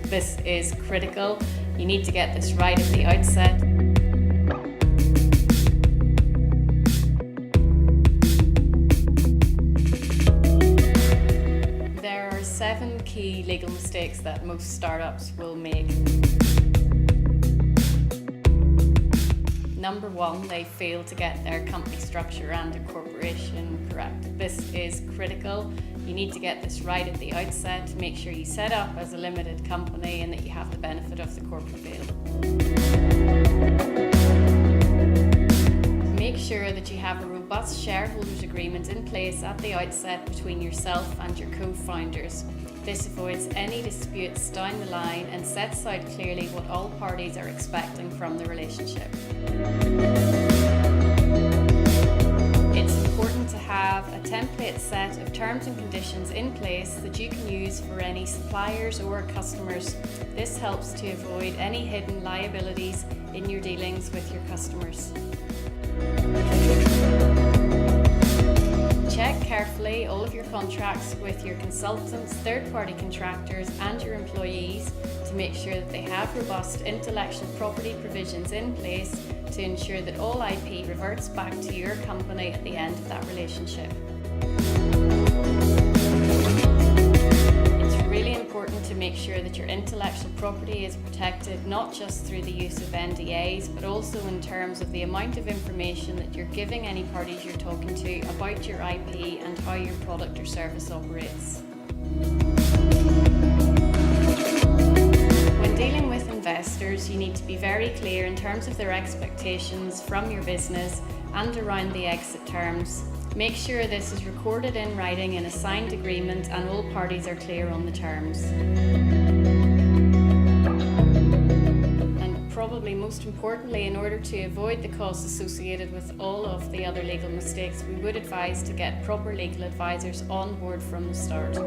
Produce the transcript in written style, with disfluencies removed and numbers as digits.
This is critical. You need to get this right at the outset. There are 7 key legal mistakes that most startups will make. Number 1, they fail to get their company structure and incorporation correct. This is critical. You need to get this right at the outset. Make sure you set up as a limited company and that you have the benefit of the corporate veil. Make sure that you have a robust shareholders agreement in place at the outset between yourself and your co-founders. This avoids any disputes down the line and sets out clearly what all parties are expecting from the relationship. It's important to have a template set of terms and conditions in place that you can use for any suppliers or customers. This helps to avoid any hidden liabilities in your dealings with your customers. Check carefully all of your contracts with your consultants, third-party contractors and your employees to make sure that they have robust intellectual property provisions in place to ensure that all IP reverts back to your company at the end of that relationship. It's really important to make sure that your intellectual property is protected not just through the use of NDAs, but also in terms of the amount of information that you're giving any parties you're talking to about your IP and how your product or service operates. When dealing with investors, you need to be very clear in terms of their expectations from your business and around the exit terms. Make sure this is recorded in writing in a signed agreement and all parties are clear on the terms. And probably most importantly, in order to avoid the costs associated with all of the other legal mistakes, we would advise to get proper legal advisors on board from the start.